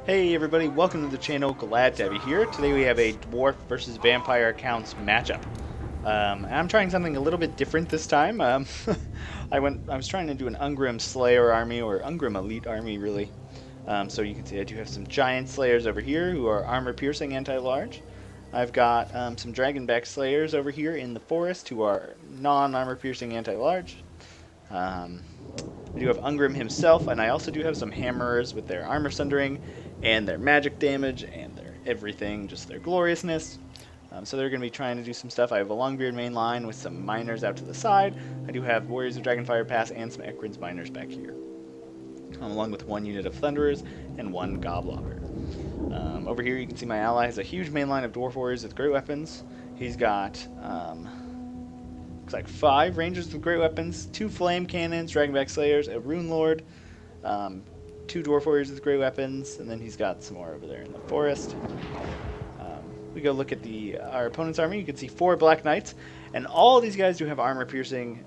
Hey everybody, welcome to the channel, glad to have you here. Today we have a dwarf versus vampire accounts matchup. And I'm trying something a little bit different this time. I was trying to do an Ungrim Slayer army, or Ungrim Elite army really. So you can see I do have some giant slayers over here who are armor piercing anti-large. I've got some dragonback slayers over here in the forest who are non-armor piercing anti-large. I do have Ungrim himself, and I also do have some hammerers with their armor sundering and their magic damage and their everything, just their gloriousness. So they're going to be trying to do some stuff. I have a Longbeard main line with some miners out to the side. I do have Warriors of Dragonfire Pass and some Ekrin's miners back here, along with one unit of Thunderers and one Goblobber. Over here you can see my ally has a huge main line of Dwarf Warriors with great weapons. He's got looks like 5 Rangers with great weapons, 2 Flame Cannons, Dragonback Slayers, a Rune Lord, 2 Dwarf Warriors with great weapons, and then he's got some more over there in the forest. We go look at our opponent's army. You can see 4 Black Knights, and all these guys do have armor piercing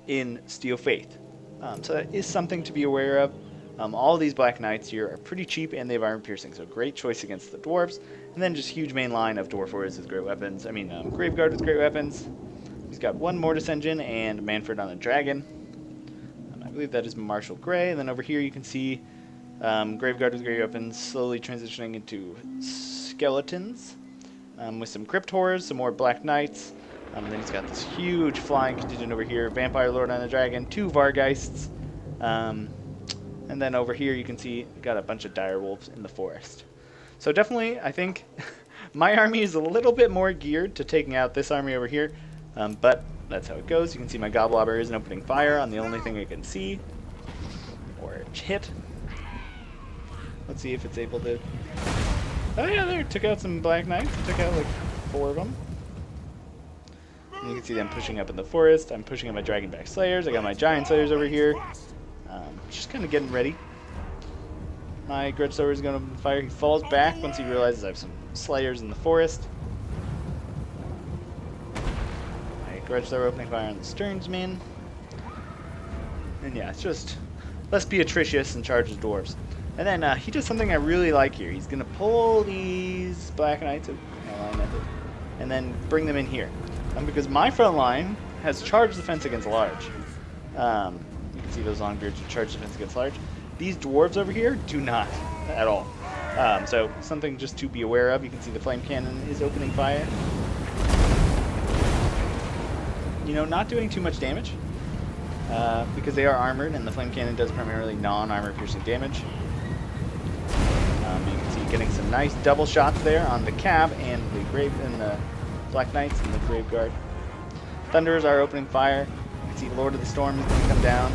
in Steel Faith. So that is something to be aware of. All these Black Knights here are pretty cheap, and they have armor piercing, so great choice against the dwarves. And then just huge main line of Dwarf Warriors with great weapons. Graveguard with great weapons. He's got 1 Mortis Engine and Manfred on a dragon. I believe that is Marshall Gray. And then over here you can see Graveguard with great weapons slowly transitioning into skeletons with some Crypt Horrors, some more Black Knights. And then he's got this huge flying contingent over here, Vampire Lord on a dragon, 2 Vargeists. And then over here you can see got a bunch of Direwolves in the forest. So definitely, I think my army is a little bit more geared to taking out this army over here. But that's how it goes. You can see my Goblobber isn't opening fire on the only thing I can see. Or hit. Let's see if it's able to... Oh yeah, there, took out some Black Knights. Took out like 4 of them. And you can see them pushing up in the forest. I'm pushing up my Dragonback Slayers. I got my Giant Slayers over here. Just kind of getting ready. My Grudge Thrower is going to open fire. He falls back once he realizes I have some Slayers in the forest. Grudge Thrower opening fire on the Sternsman. And yeah, it's just less Beatricious and charge the dwarves. And then he does something I really like here. He's going to pull these Black Knights, and then bring them in here. Because my front line has charge defense against large. You can see those Longbeards with charge defense against large. These dwarves over here do not at all. So something just to be aware of. You can see the Flame Cannon is opening fire. You know, not doing too much damage because they are armored, and the Flame Cannon does primarily non-armor piercing damage. You can see getting some nice double shots there on the Cab and the Black Knights and the Graveguard. Thunderers are opening fire. You can see Lord of the Storm is going to come down.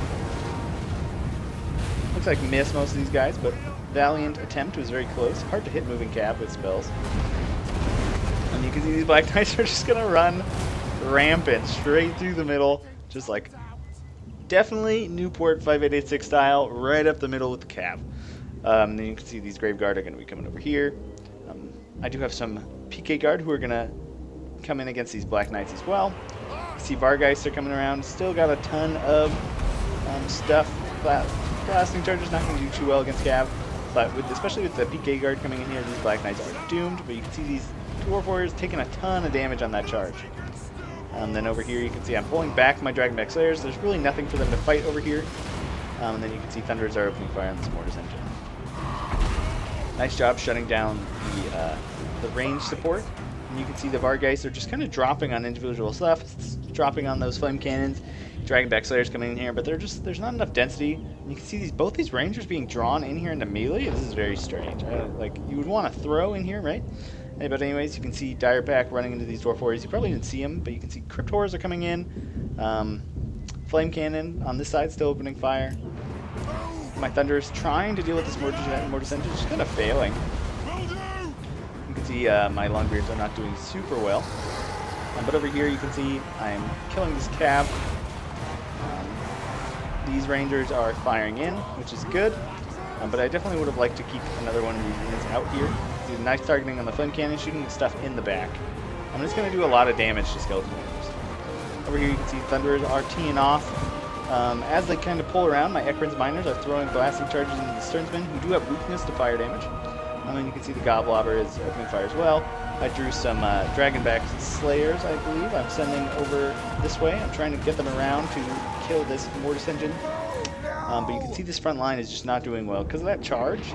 Looks like miss most of these guys, but valiant attempt was very close. Hard to hit moving Cab with spells. And you can see these Black Knights are just going to run rampant straight through the middle, just like definitely Newport 5886 style, right up the middle with the Cab. Then you can see these Graveguard are going to be coming over here. I do have some PK Guard who are going to come in against these Black Knights as well. You see Vargeists are coming around, still got a ton of stuff. Blasting Charge is not going to do too well against Cab, but especially with the PK Guard coming in here, these Black Knights are doomed. But you can see these Dwarf Warriors taking a ton of damage on that charge. Then over here you can see I'm pulling back my Dragonback Slayers. There's really nothing for them to fight over here. And then you can see Thunderers are opening fire on this Mortis Engine. Nice job shutting down the range support. And you can see the Vargeists are just kind of dropping on individual stuff, dropping on those Flame Cannons. Dragonback Slayers coming in here, but there's not enough density. And you can see both these Rangers being drawn in here into melee. This is very strange. Like, you would want to throw in here, right? But anyways, you can see Direpack running into these Dwarf Warriors. You probably didn't see them, but you can see Crypt Horrors are coming in. Flame Cannon on this side still opening fire. My Thunderers trying to deal with this Mortis Engine, just kind of failing. You can see my Longbeards are not doing super well. But over here you can see I'm killing this Cab. These Rangers are firing in, which is good. But I definitely would have liked to keep another one of these units out here. See the nice targeting on the Flame Cannon, shooting the stuff in the back. I'm just going to do a lot of damage to Skeleton Warriors. Over here you can see Thunderers are teeing off. As they kind of pull around, my Ekron's miners are throwing blasting charges into the Sternsmen, who do have weakness to fire damage. And you can see the Goblobber is opening fire as well. I drew some Dragonback Slayers, I believe. I'm sending over this way. I'm trying to get them around to kill this Mortis Engine. But you can see this front line is just not doing well because of that charge.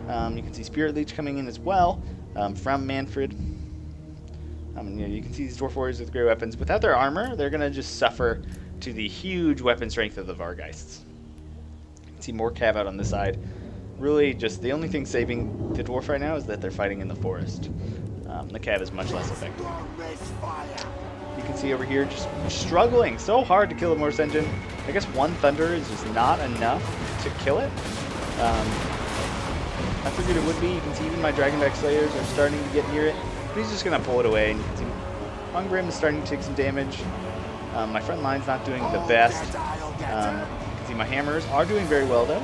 You can see Spirit Leech coming in as well from Manfred. You can see these Dwarf Warriors with great weapons. Without their armor, they're going to just suffer to the huge weapon strength of the Vargeists. You can see more Cav out on this side. Really, just the only thing saving the Dwarf right now is that they're fighting in the forest. The Cav is much less effective. You can see over here just struggling so hard to kill the Mortis Engine. I guess one Thunder is just not enough to kill it. I figured it would be. You can see even my Dragonback Slayers are starting to get near it. But he's just going to pull it away. And you can see Ungrim is starting to take some damage. My front line's not doing the best. You can see my hammers are doing very well though.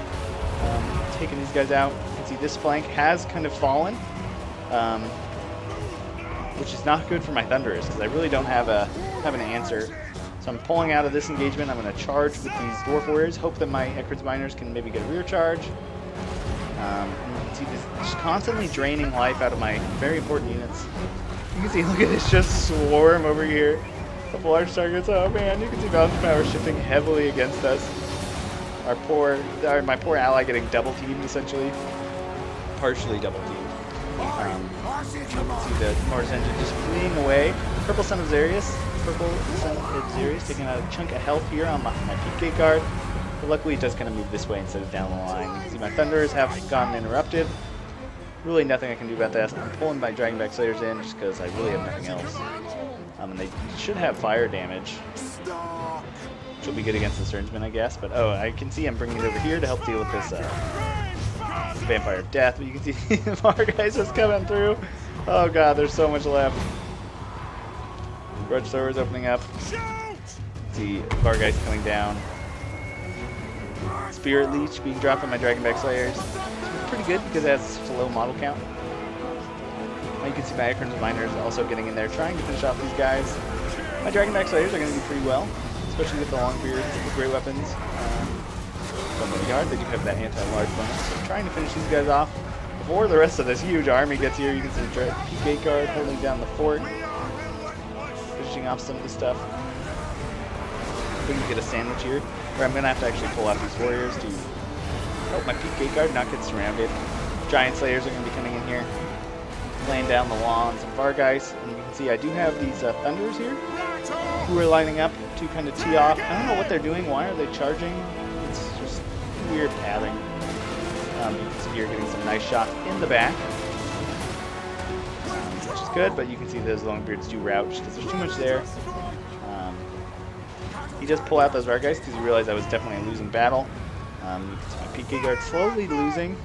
Taking these guys out. You can see this flank has kind of fallen. Which is not good for my Thunderers because I really don't have an answer. So I'm pulling out of this engagement. I'm going to charge with these Dwarf Warriors. Hope that my Ekron's miners can maybe get a rear charge. And you can see this just constantly draining life out of my very important units. You can see, look at this, just swarm over here. A couple large targets. Oh man, you can see Balance Power shifting heavily against us. My poor ally getting double teamed essentially. Partially double teamed. You can see the Mortis Engine just fleeing away. Purple Son of Xerius. Purple Son of Xerius taking out a chunk of health here on my Peak Gate Guard. But luckily it does kind of move this way instead of down the line. You can see my Thunderers have gotten interrupted. Really nothing I can do about that. I'm pulling my Dragonback Slayers in just because I really have nothing else. And they should have fire damage. Which will be good against the Sternsmen, I guess. But oh, I can see I'm bringing it over here to help deal with this Vampire of Death. But you can see the Vargeist just coming through. Oh god, there's so much left. Grudge Thrower's opening up. See Vargeist coming down. Spirit Leech being dropped on my Dragonback Slayers. It's pretty good because it has such a low model count. You can see my Ekron's miners also getting in there, trying to finish off these guys. My Dragonback Slayers are going to do pretty well, especially with the long beards with great weapons. From the yard, they do have that anti-large bonus. So I'm trying to finish these guys off before the rest of this huge army gets here. You can see the Peak Gate Guard holding down the fort, finishing off some of the stuff. We can get a sandwich here, where I'm going to have to actually pull out these warriors to help my Peak Gate Guard not get surrounded. Giant Slayers are going to be coming in here, laying down the wands and Vargeist. And you can see I do have these Thunderers here, who are lining up to kind of tee off. I don't know what they're doing. Why are they charging? It's just weird pathing. You can see here getting some nice shots in the back, which is good, but you can see those Longbeards do rout because there's too much there. He does pull out those Vargeist because he realized I was definitely a losing battle. You can see my Peak Gate Guard slowly losing.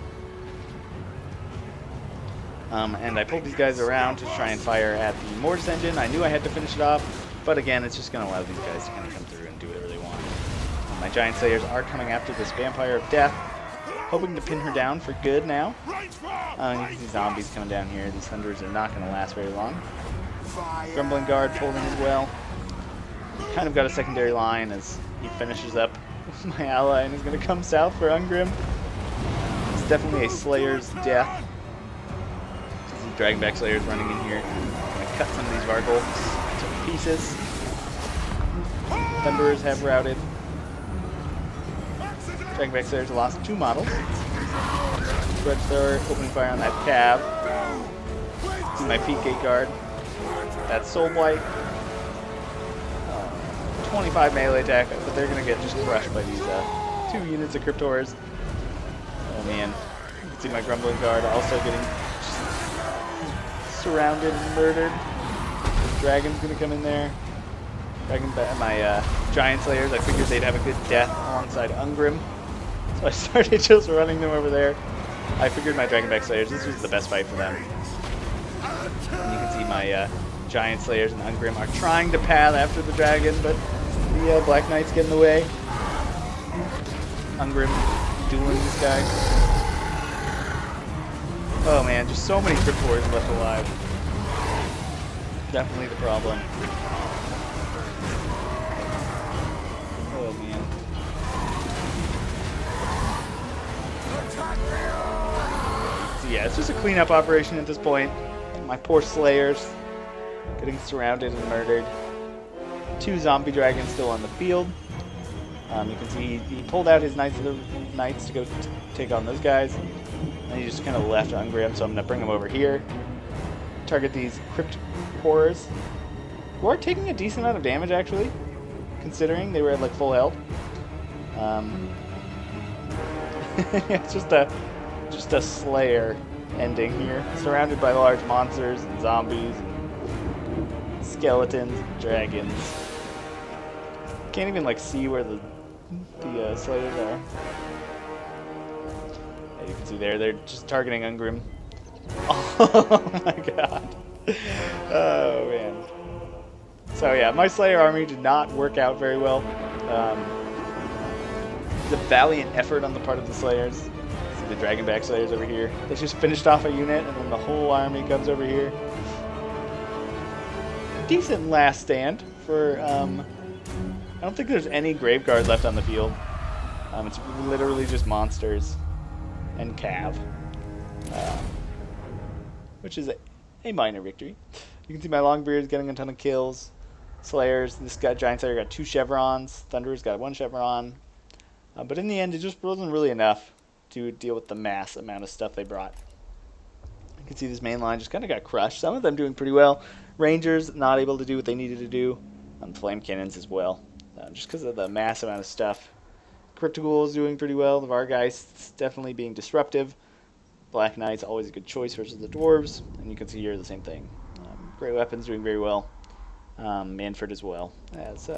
And I pulled these guys around to try and fire at the Mortis Engine. I knew I had to finish it off, but again, it's just going to allow these guys to kind of come through and do whatever they want. My Giant Slayers are coming after this Vampire of Death, hoping to pin her down for good now. You can see zombies coming down here. These Thunderers are not going to last very long. Grumbling Guard pulled in as well. Kind of got a secondary line as he finishes up my ally and is going to come south for Ungrim. It's definitely a Slayer's death. Dragonback Slayers running in here. I'm going to cut some of these Vargolds to pieces. Thunderers have routed. Dragonback Slayers lost 2 models. Grudge Thrower opening fire on that cab. See my Peak Gate Guard. That's Soul Blight. 25 melee attack, but they're going to get just crushed by these 2 units of Cryptors. Oh man. You can see my Grumbling Guard also getting surrounded and murdered. The Dragon's gonna come in there. My Giant Slayers, I figured they'd have a good death alongside Ungrim, so I started just running them over there. I figured my Dragonback Slayers, this was the best fight for them. And you can see my Giant Slayers and Ungrim are trying to path after the dragon, but the Black Knights get in the way. Ungrim dueling this guy. Oh man, just so many Cryptors left alive. Definitely the problem. Oh man. So yeah, it's just a cleanup operation at this point. My poor Slayers getting surrounded and murdered. 2 zombie dragons still on the field. You can see he pulled out his knights to go take on those guys. And he just kind of left Ungrim, so I'm going to bring him over here. Target these crypt horrors, who are taking a decent amount of damage actually, considering they were at like full health. It's just a Slayer ending here, surrounded by large monsters and zombies, and skeletons, and dragons. Can't even like see where the Slayers are. As you can see there, they're just targeting Ungrim. Oh my god. Oh man. So yeah, my Slayer army did not work out very well. The valiant effort on the part of the Slayers. See the Dragonback Slayers over here. They just finished off a unit and then the whole army comes over here. Decent last stand for, I don't think there's any Graveguard left on the field. It's literally just monsters and Cav. Which is a minor victory. You can see my Longbeard's getting a ton of kills. Slayers, this guy, Giant Slayer got 2 chevrons. Thunderer's got 1 chevron. But in the end, it just wasn't really enough to deal with the mass amount of stuff they brought. You can see this main line just kind of got crushed. Some of them doing pretty well. Rangers not able to do what they needed to do. Flame Cannons as well. Just because of the mass amount of stuff. Cryptical is doing pretty well. The Vargeists definitely being disruptive. Black Knight's always a good choice versus the Dwarves. And you can see here the same thing. Great Weapons doing very well. Manfred as well as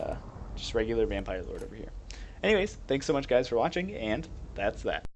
just regular Vampire Lord over here. Anyways, thanks so much guys for watching, and that's that.